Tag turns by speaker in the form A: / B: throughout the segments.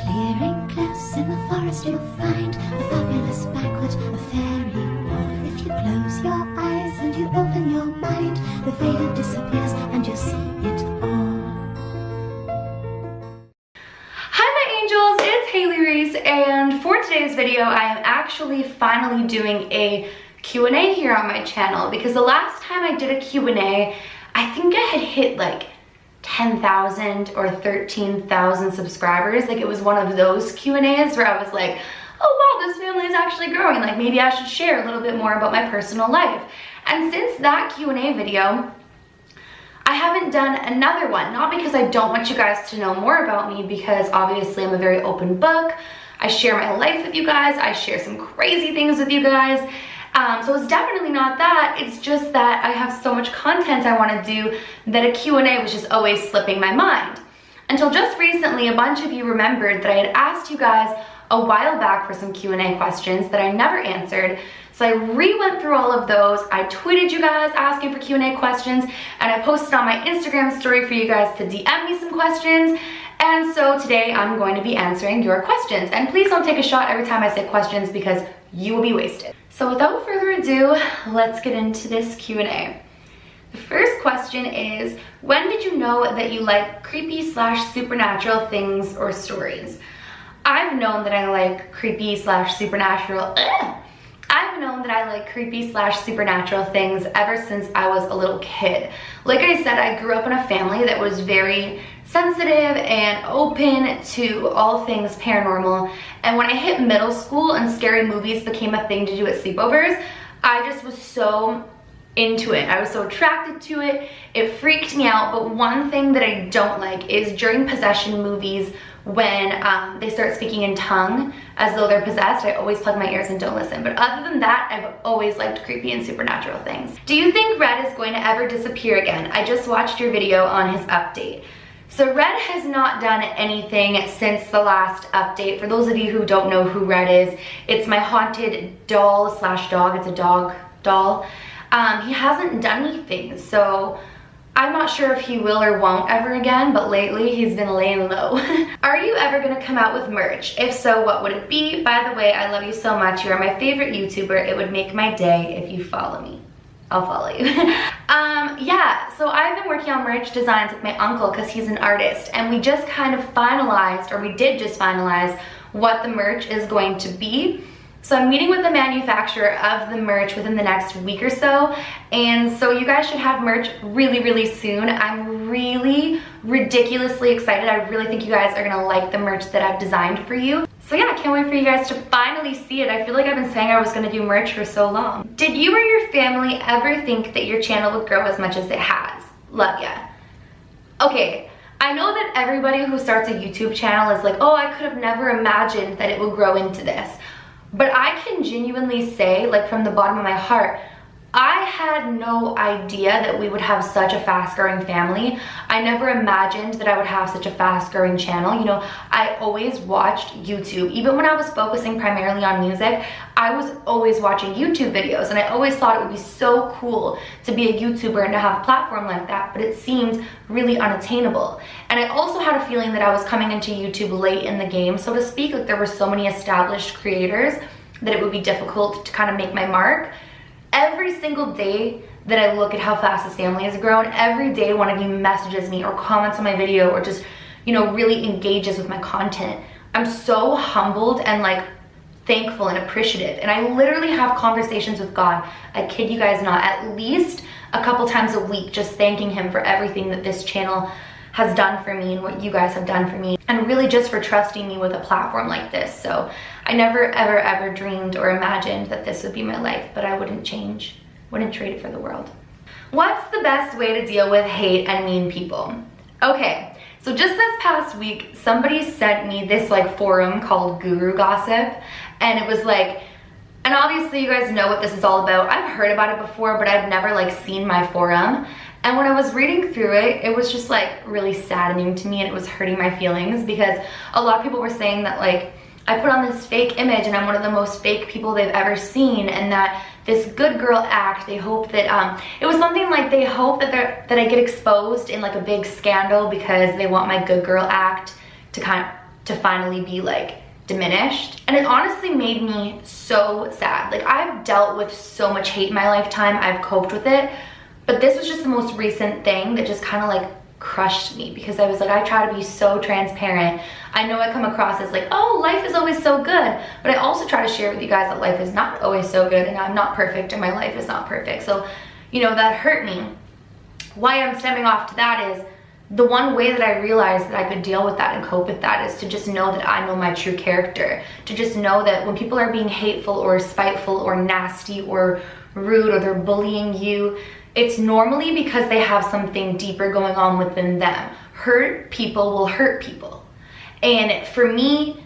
A: clearing close in the forest you'll find a fabulous banquet, a fairy walk. If you close your eyes and you open your mind, the veil disappears and you'll see it all.
B: Hi my angels, it's Hailey Reese, and for today's video I am actually finally doing a Q&A here on my channel, because the last time I did a Q&A, I think I had hit like 10,000 or 13,000 subscribers. Like, it was one of those Q&As where I was like, oh wow, this family is actually growing, like maybe I should share a little bit more about my personal life. And since that Q&A video, I haven't done another one, not because I don't want you guys to know more about me, because obviously I'm a very open book. I share my life with you guys, I share some crazy things with you guys. So it's definitely not that, it's just that I have so much content I want to do that a Q&A was just always slipping my mind. Until just recently, a bunch of you remembered that I had asked you guys a while back for some Q&A questions that I never answered. So I re-went through all of those, I tweeted you guys asking for Q&A questions, and I posted on my Instagram story for you guys to DM me some questions. And so today I'm going to be answering your questions. And please don't take a shot every time I say questions, because you will be wasted. So without further ado, let's get into this Q&A. The first question is, when did you know that you like creepy / supernatural things or stories? I've known that I like creepy / supernatural. I've known that I like creepy / supernatural things ever since I was a little kid. Like I said, I grew up in a family that was very sensitive and open to all things paranormal. And when I hit middle school and scary movies became a thing to do at sleepovers, I just was so into it. I was so attracted to it. It freaked me out. But one thing that I don't like is during possession movies, when they start speaking in tongue as though they're possessed, I always plug my ears and don't listen. But other than that, I've always liked creepy and supernatural things. Do you think Red is going to ever disappear again? I just watched your video on his update. So Red has not done anything since the last update. For those of you who don't know who Red is, it's my haunted doll / dog. It's a dog doll. He hasn't done anything, so I'm not sure if he will or won't ever again, but lately he's been laying low. Are you ever gonna come out with merch? If so, what would it be? By the way, I love you so much. You are my favorite YouTuber. It would make my day if you follow me. I'll follow you. Yeah, so I've been working on merch designs with my uncle because he's an artist, and we just kind of finalized, or we did just finalize, what the merch is going to be. So I'm meeting with the manufacturer of the merch within the next week or so, and so you guys should have merch really, really soon. I'm really ridiculously excited. I really think you guys are gonna like the merch that I've designed for you. So yeah, I can't wait for you guys to finally see it. I feel like I've been saying I was gonna do merch for so long. Did you or your family ever think that your channel would grow as much as it has? Love ya. Okay, I know that everybody who starts a YouTube channel is like, oh, I could have never imagined that it would grow into this. But I can genuinely say, like from the bottom of my heart, I had no idea that we would have such a fast-growing family. I never imagined that I would have such a fast-growing channel. You know, I always watched YouTube. Even when I was focusing primarily on music, I was always watching YouTube videos, and I always thought it would be so cool to be a YouTuber and to have a platform like that, but it seemed really unattainable. And I also had a feeling that I was coming into YouTube late in the game, so to speak. Like, there were so many established creators that it would be difficult to kind of make my mark. Every single day that I look at how fast this family has grown, every day one of you messages me or comments on my video or just, you know, really engages with my content, I'm so humbled and like thankful and appreciative. And I literally have conversations with God, I kid you guys not, at least a couple times a week, just thanking him for everything that this channel has done for me and what you guys have done for me, and really just for trusting me with a platform like this. So I never ever dreamed or imagined that this would be my life, but I wouldn't change, wouldn't trade it for the world. What's the best way to deal with hate and mean people? Okay, so just this past week, somebody sent me this like forum called Guru Gossip, and it was like, and obviously you guys know what this is all about. I've heard about it before, but I've never like seen my forum. And when I was reading through it, it was just like really saddening to me, and it was hurting my feelings, because a lot of people were saying that like I put on this fake image and I'm one of the most fake people they've ever seen, and that this good girl act, they hope that it was something like they hope that I get exposed in like a big scandal because they want my good girl act to kind of to finally be like diminished. And it honestly made me so sad. Like, I've dealt with so much hate in my lifetime, I've coped with it, but this was just the most recent thing that just kind of like crushed me, because I was like, I try to be so transparent. I know I come across as like, oh, life is always so good, but I also try to share with you guys that life is not always so good, and I'm not perfect, and my life is not perfect. So, you know, that hurt me. Why I'm stemming off to that is, the one way that I realized that I could deal with that and cope with that is to just know that I know my true character. To just know that when people are being hateful or spiteful or nasty or rude, or they're bullying you, it's normally because they have something deeper going on within them. Hurt people will hurt people. And for me,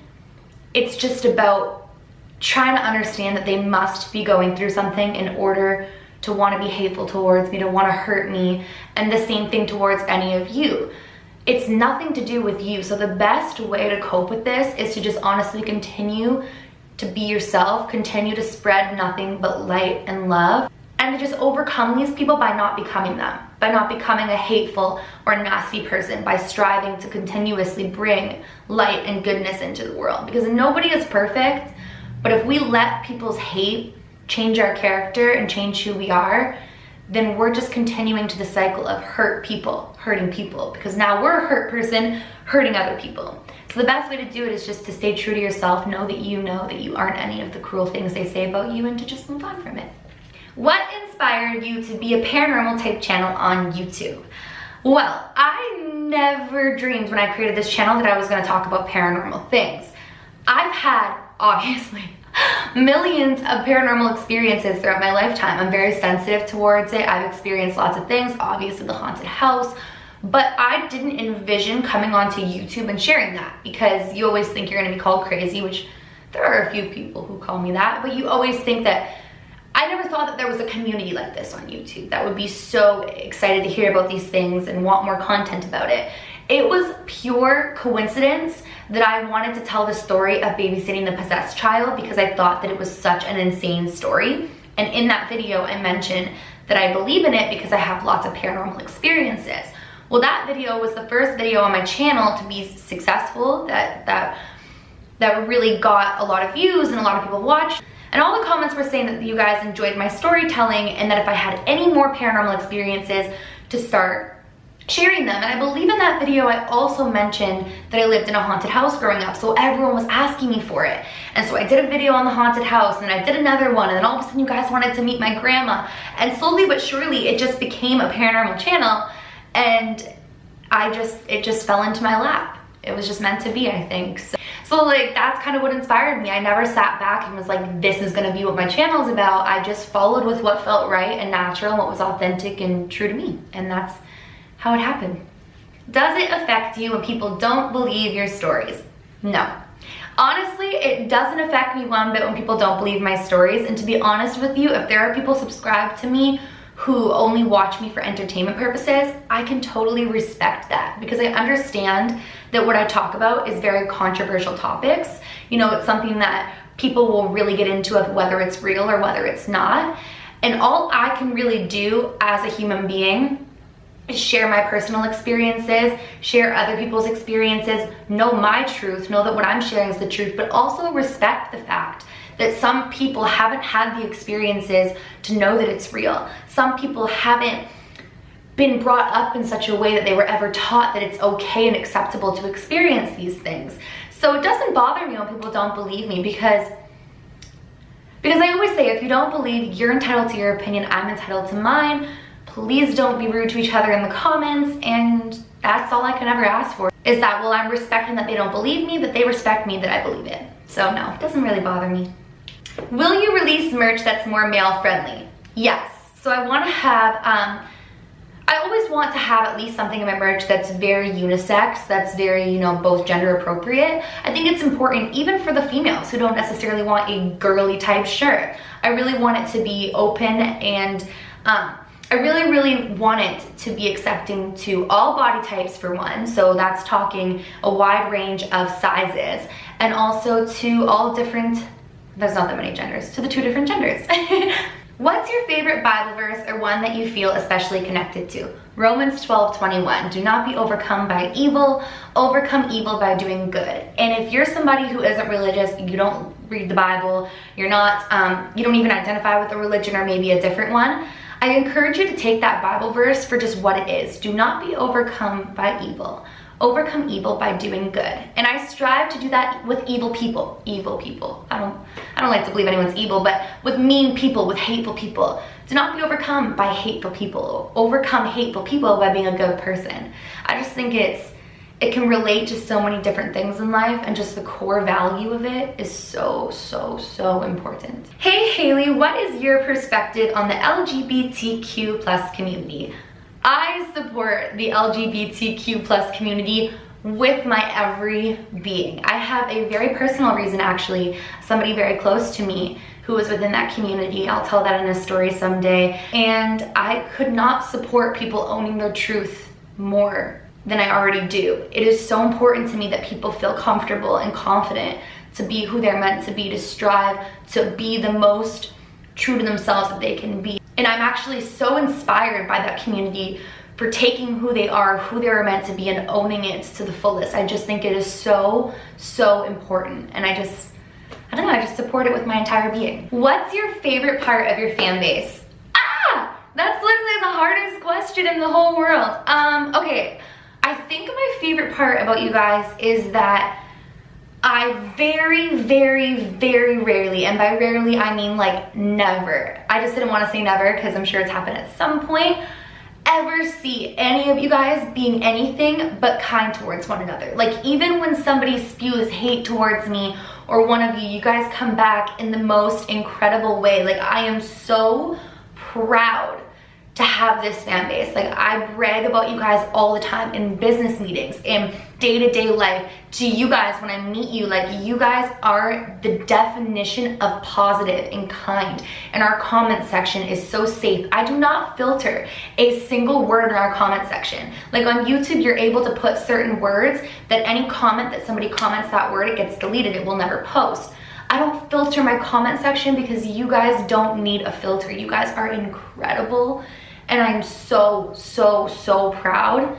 B: it's just about trying to understand that they must be going through something in order to want to be hateful towards me, to want to hurt me, and the same thing towards any of you. It's nothing to do with you. So the best way to cope with this is to just honestly continue to be yourself, continue to spread nothing but light and love, and to just overcome these people by not becoming them, by not becoming a hateful or nasty person, by striving to continuously bring light and goodness into the world. Because nobody is perfect, but if we let people's hate change our character and change who we are, then we're just continuing to the cycle of hurting people, because now we're a hurt person hurting other people. So the best way to do it is just to stay true to yourself, know that you aren't any of the cruel things they say about you, and to just move on from it. What inspired you to be a paranormal type channel on YouTube? Well, I never dreamed when I created this channel that I was going to talk about paranormal things. I've had, obviously, millions of paranormal experiences throughout my lifetime. I'm very sensitive towards it. I've experienced lots of things, obviously the haunted house, but I didn't envision coming onto YouTube and sharing that, because you always think you're going to be called crazy, which there are a few people who call me that, but you always think that. I never thought that there was a community like this on YouTube that would be so excited to hear about these things and want more content about it. It was pure coincidence that I wanted to tell the story of babysitting the possessed child, because I thought that it was such an insane story. And in that video, I mentioned that I believe in it because I have lots of paranormal experiences. Well, that video was the first video on my channel to be successful, that really got a lot of views and a lot of people watched. And all the comments were saying that you guys enjoyed my storytelling, and that if I had any more paranormal experiences, to start sharing them. And I believe in that video I also mentioned that I lived in a haunted house growing up, so everyone was asking me for it. And so I did a video on the haunted house, and then I did another one, and then all of a sudden you guys wanted to meet my grandma. And slowly but surely it just became a paranormal channel, and it just fell into my lap. It was just meant to be, I think. So like, that's kind of what inspired me. I never sat back and was like, this is gonna be what my channel is about. I just followed with what felt right and natural and what was authentic and true to me. And that's how it happened. Does it affect you when people don't believe your stories? No. Honestly, it doesn't affect me one bit when people don't believe my stories. And to be honest with you, if there are people subscribed to me who only watch me for entertainment purposes, I can totally respect that, because I understand that what I talk about is very controversial topics. You know, it's something that people will really get into, of whether it's real or whether it's not. And all I can really do as a human being is share my personal experiences, share other people's experiences, know my truth, know that what I'm sharing is the truth, but also respect the fact that some people haven't had the experiences to know that it's real. Some people haven't been brought up in such a way that they were ever taught that it's okay and acceptable to experience these things. So it doesn't bother me when people don't believe me, because I always say, if you don't believe, you're entitled to your opinion, I'm entitled to mine. Please don't be rude to each other in the comments, and that's all I can ever ask for, is that, well, I'm respecting that they don't believe me, that they respect me that I believe it. So no, it doesn't really bother me. Will you release merch that's more male friendly? Yes. So I want to have, I always want to have at least something in my merch that's very unisex, that's very, you know, both gender appropriate. I think it's important even for the females who don't necessarily want a girly type shirt. I really want it to be open, and I really want it to be accepting to all body types, for one. So that's talking a wide range of sizes, and also to all different, there's not that many genders, to the 2 different genders. What's your favorite Bible verse or one that you feel especially connected to? Romans 12:21. Do not be overcome by evil, overcome evil by doing good. And if you're somebody who isn't religious, you don't read the Bible, you're not, you don't even identify with a religion or maybe a different one, I encourage you to take that Bible verse for just what it is. Do not be overcome by evil. Overcome evil by doing good. And I strive to do that with evil people. Evil people. I don't like to believe anyone's evil, but with mean people, with hateful people. Do not be overcome by hateful people. Overcome hateful people by being a good person. I just think it can relate to so many different things in life, and just the core value of it is so, so, so important. Hey Hailey, what is your perspective on the LGBTQ plus community? I support the LGBTQ plus community with my every being. I have a very personal reason, actually, somebody very close to me who is within that community. I'll tell that in a story someday. And I could not support people owning their truth more than I already do. It is so important to me that people feel comfortable and confident to be who they're meant to be, to strive to be the most true to themselves that they can be. And I'm actually so inspired by that community for taking who they are, who they're meant to be, and owning it to the fullest. I just think it is so, so important. And I don't know, I just support it with my entire being. What's your favorite part of your fan base? That's literally the hardest question in the whole world. Okay, I think my favorite part about you guys is that I very, very, very rarely, and by rarely I mean like never, I just didn't want to say never because I'm sure it's happened at some point, ever see any of you guys being anything but kind towards one another. Like, even when somebody spews hate towards me or one of you, you guys come back in the most incredible way. Like, I am so proud to have this fan base. Like, I brag about you guys all the time in business meetings, in day-to-day life, to you guys when I meet you. Like, you guys are the definition of positive and kind, and our comment section is so safe. I do not filter a single word in our comment section. Like, on YouTube, you're able to put certain words that any comment that somebody comments that word, it gets deleted, it will never post. I don't filter my comment section because you guys don't need a filter. You guys are incredible, and I'm so, so, so proud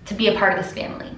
B: to be a part of this family.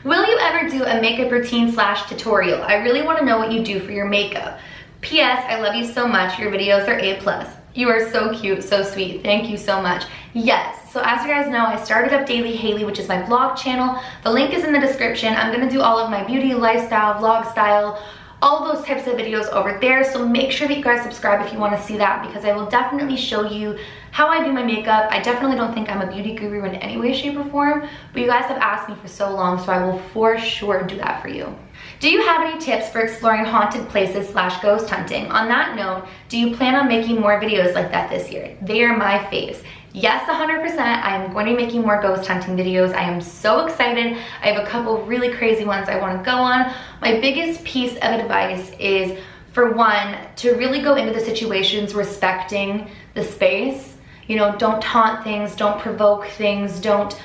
B: Will you ever do a makeup routine / tutorial? I really want to know what you do for your makeup. P.S. I love you so much. Your videos are A+. You are so cute, so sweet. Thank you so much. Yes, so as you guys know, I started up Daily Hailey, which is my vlog channel. The link is in the description. I'm going to do all of my beauty, lifestyle, vlog style, all those types of videos over there. So make sure that you guys subscribe if you want to see that, because I will definitely show you how I do my makeup. I definitely don't think I'm a beauty guru in any way, shape, or form, but you guys have asked me for so long, so I will for sure do that for you. Do you have any tips for exploring haunted places / ghost hunting? On that note, do you plan on making more videos like that this year? They are my faves. Yes, 100%, I am going to be making more ghost hunting videos. I am so excited. I have a couple really crazy ones I want to go on. My biggest piece of advice is, for one, to really go into the situations respecting the space. You know, don't taunt things, don't provoke things, don't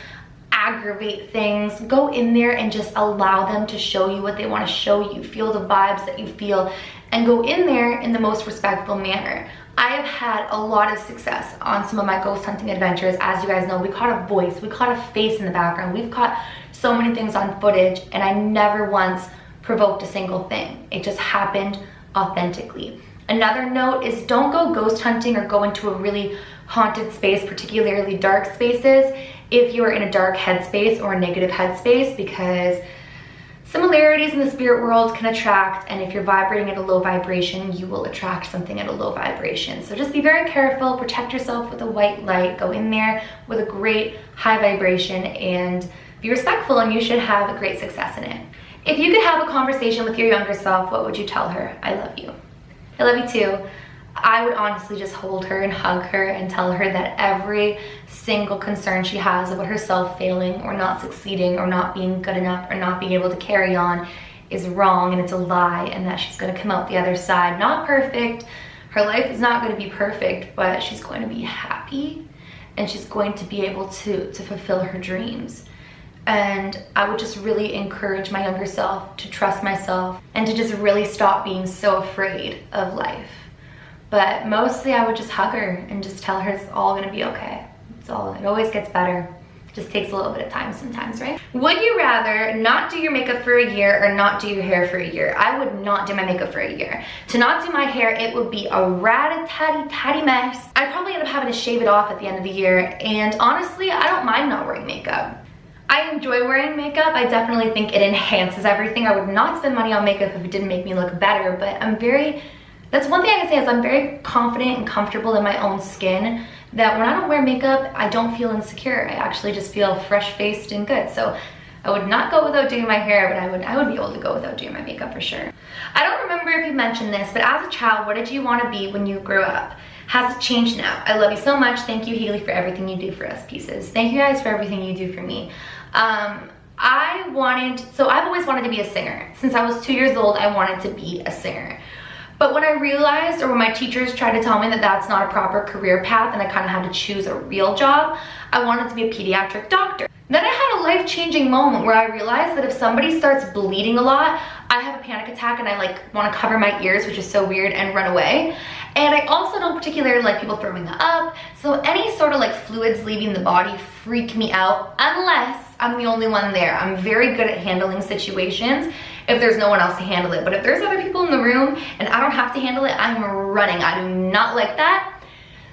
B: aggravate things. Go in there and just allow them to show you what they want to show you. Feel the vibes that you feel, and go in there in the most respectful manner. I have had a lot of success on some of my ghost hunting adventures. As you guys know, we caught a voice, we caught a face in the background, we've caught so many things on footage, and I never once provoked a single thing. It just happened authentically. Another note is, don't go ghost hunting or go into a really haunted space, particularly dark spaces, if you are in a dark headspace or a negative headspace, because similarities in the spirit world can attract, and if you're vibrating at a low vibration, you will attract something at a low vibration. So just be very careful, protect yourself with a white light, go in there with a great high vibration, and be respectful, and you should have a great success in it. If you could have a conversation with your younger self, what would you tell her? I love you. I love you too. I would honestly just hold her and hug her and tell her that every single concern she has about herself failing or not succeeding or not being good enough or not being able to carry on is wrong, and it's a lie, and that she's going to come out the other side not perfect. Her life is not going to be perfect, but she's going to be happy, and she's going to be able to fulfill her dreams. And I would just really encourage my younger self to trust myself and to just really stop being so afraid of life. But mostly I would just hug her and just tell her it's all gonna be okay. It always gets better. Just takes a little bit of time sometimes, right? Would you rather not do your makeup for a year or not do your hair for a year? I would not do my makeup for a year. To not do my hair, it would be a rat-a-tatty mess. I'd probably end up having to shave it off at the end of the year. And honestly, I don't mind not wearing makeup. I enjoy wearing makeup. I definitely think it enhances everything. I would not spend money on makeup if it didn't make me look better, but that's one thing I can say is I'm very confident and comfortable in my own skin, that when I don't wear makeup, I don't feel insecure. I actually just feel fresh-faced and good. So I would not go without doing my hair, but I would be able to go without doing my makeup for sure. I don't remember if you mentioned this, but as a child, what did you want to be when you grew up? Has it changed now? I love you so much. Thank you, Hailey, for everything you do for us pieces. Thank you guys for everything you do for me. I've always wanted to be a singer. Since I was 2 years old, I wanted to be a singer. But when I realized, or when my teachers tried to tell me that that's not a proper career path and I kind of had to choose a real job, I wanted to be a pediatric doctor. Then I had a life-changing moment where I realized that if somebody starts bleeding a lot, I have a panic attack and I want to cover my ears, which is so weird, and run away. And I also don't particularly like people throwing up, so any sort of fluids leaving the body freak me out unless I'm the only one there. I'm very good at handling situations if there's no one else to handle it. But if there's other people in the room and I don't have to handle it, I'm running. I do not like that.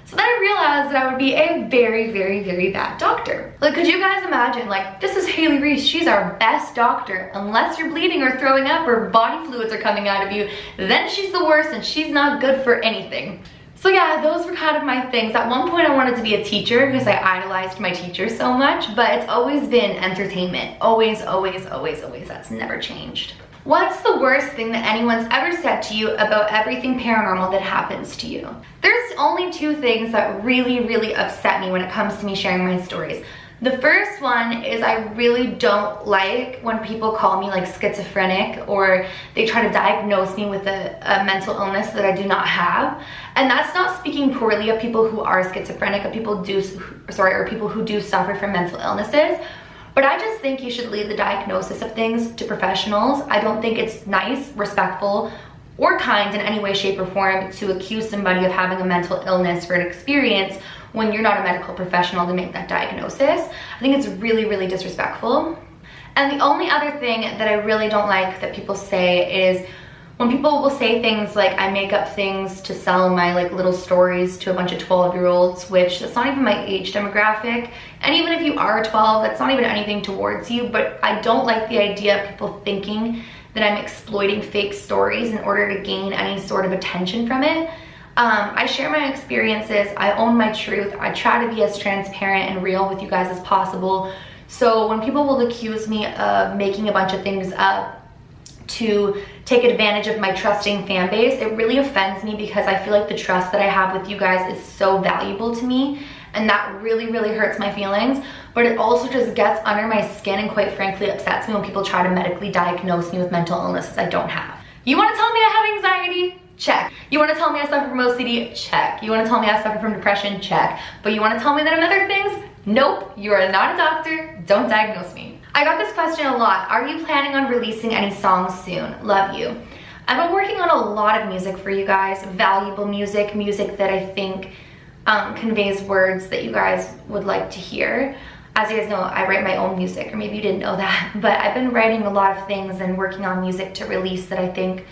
B: So then I realized that I would be a very, very, very bad doctor. Could you guys imagine, this is Hailey Reese, she's our best doctor. Unless you're bleeding or throwing up or body fluids are coming out of you, then she's the worst and she's not good for anything. So yeah, those were kind of my things. At one point I wanted to be a teacher because I idolized my teacher so much, but it's always been entertainment. Always, always, always, always. That's never changed. What's the worst thing that anyone's ever said to you about everything paranormal that happens to you? There's only two things that really, really upset me when it comes to me sharing my stories. The first one is I really don't like when people call me schizophrenic, or they try to diagnose me with a mental illness that I do not have. And that's not speaking poorly of people who are schizophrenic, or people who do suffer from mental illnesses. But I just think you should leave the diagnosis of things to professionals. I don't think it's nice, respectful, or kind in any way, shape, or form to accuse somebody of having a mental illness or an experience when you're not a medical professional to make that diagnosis. I think it's really, really disrespectful. And the only other thing that I really don't like that people say is when people will say things like, I make up things to sell my little stories to a bunch of 12-year-olds, which that's not even my age demographic. And even if you are 12, that's not even anything towards you, but I don't like the idea of people thinking that I'm exploiting fake stories in order to gain any sort of attention from it. I share my experiences, I own my truth, I try to be as transparent and real with you guys as possible. So when people will accuse me of making a bunch of things up to take advantage of my trusting fan base, it really offends me because I feel like the trust that I have with you guys is so valuable to me, and that really, really hurts my feelings. But it also just gets under my skin and quite frankly upsets me when people try to medically diagnose me with mental illnesses I don't have. You want to tell me I have anxiety? Check. You want to tell me I suffer from OCD? Check. You want to tell me I suffer from depression? Check. But you want to tell me that I'm other things? Nope. You are not a doctor. Don't diagnose me. I got this question a lot. Are you planning on releasing any songs soon? Love you. I've been working on a lot of music for you guys. Valuable music. Music that I think conveys words that you guys would like to hear. As you guys know, I write my own music, or maybe you didn't know that, but I've been writing a lot of things and working on music to release that I think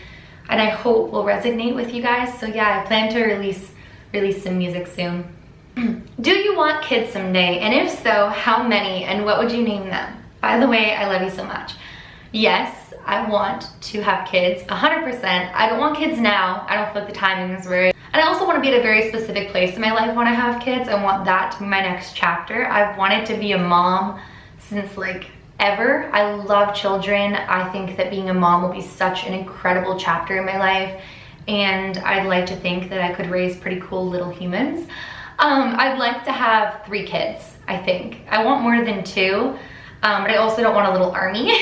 B: and I hope will resonate with you guys. So yeah, I plan to release some music soon. Do you want kids someday? And if so, how many and what would you name them? By the way, I love you so much. Yes, I want to have kids, 100%. I don't want kids now. I don't feel like the timing is right. And I also want to be at a very specific place in my life when I have kids. I want that to be my next chapter. I've wanted to be a mom since ever. I love children. I think that being a mom will be such an incredible chapter in my life, and I'd like to think that I could raise pretty cool little humans. I'd like to have 3 kids, I think. I want more than 2, but I also don't want a little army.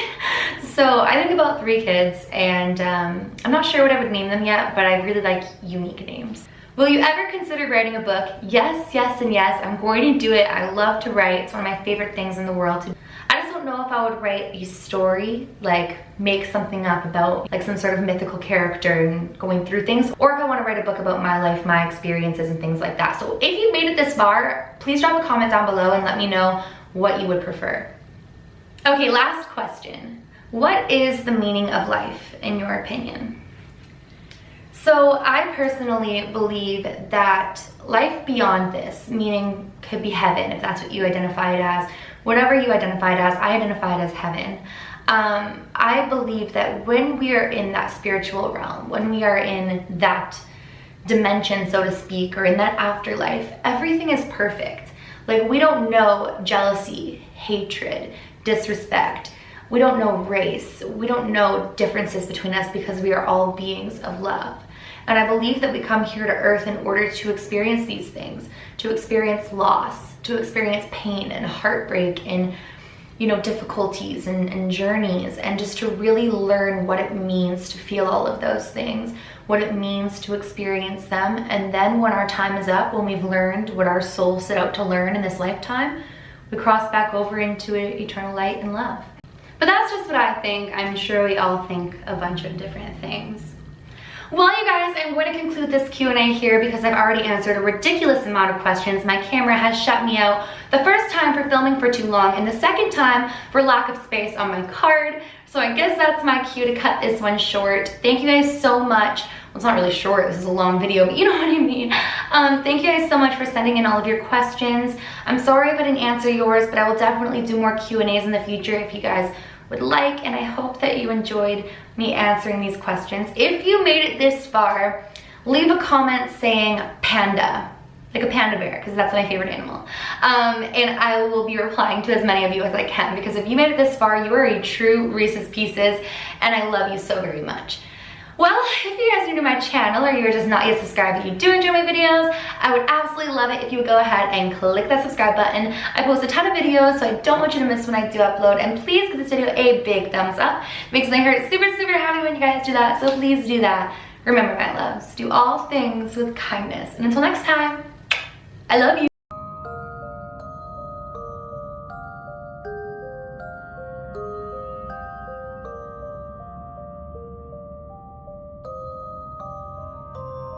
B: So I think about 3 kids, and I'm not sure what I would name them yet, but I really like unique names. Will you ever consider writing a book? Yes, yes, and yes. I'm going to do it. I love to write. It's one of my favorite things in the world to do. I just don't don't know if I would write a story, like make something up about like some sort of mythical character and going through things, or if I want to write a book about my life, my experiences and things like that. So if you made it this far, please drop a comment down below and let me know what you would prefer. Okay, last question. What is the meaning of life in your opinion? So I personally believe that life beyond this, meaning could be heaven, if that's what you identify it as, whatever you identified as, I identified as heaven. I believe that when we are in that spiritual realm, when we are in that dimension, so to speak, or in that afterlife, everything is perfect. Like, we don't know jealousy, hatred, disrespect. We don't know race. We don't know differences between us because we are all beings of love. And I believe that we come here to earth in order to experience these things, to experience loss, to experience pain and heartbreak and, you know, difficulties and journeys, and just to really learn what it means to feel all of those things, what it means to experience them. And then when our time is up, when we've learned what our soul set out to learn in this lifetime, we cross back over into eternal light and love. But that's just what I think. I'm sure we all think a bunch of different things. Well, you guys, I'm going to conclude this Q&A here because I've already answered a ridiculous amount of questions. My camera has shut me out the first time for filming for too long, and the second time for lack of space on my card. So I guess that's my cue to cut this one short. Thank you guys so much. Well, it's not really short, this is a long video, but you know what I mean. Thank you guys so much for sending in all of your questions. I'm sorry if I didn't answer yours, but I will definitely do more Q&As in the future if you guys would like, and I hope that you enjoyed me answering these questions. If you made it this far, leave a comment saying panda, like a panda bear, because that's my favorite animal. And I will be replying to as many of you as I can, because if you made it this far, you are a true Reese's Pieces, and I love you so very much. Well, if you guys are new to my channel or you're just not yet subscribed but you do enjoy my videos, I would absolutely love it if you would go ahead and click that subscribe button. I post a ton of videos, so I don't want you to miss when I do upload. And please give this video a big thumbs up. It makes my heart super, super happy when you guys do that, so please do that. Remember, my loves, do all things with kindness. And until next time, I love you.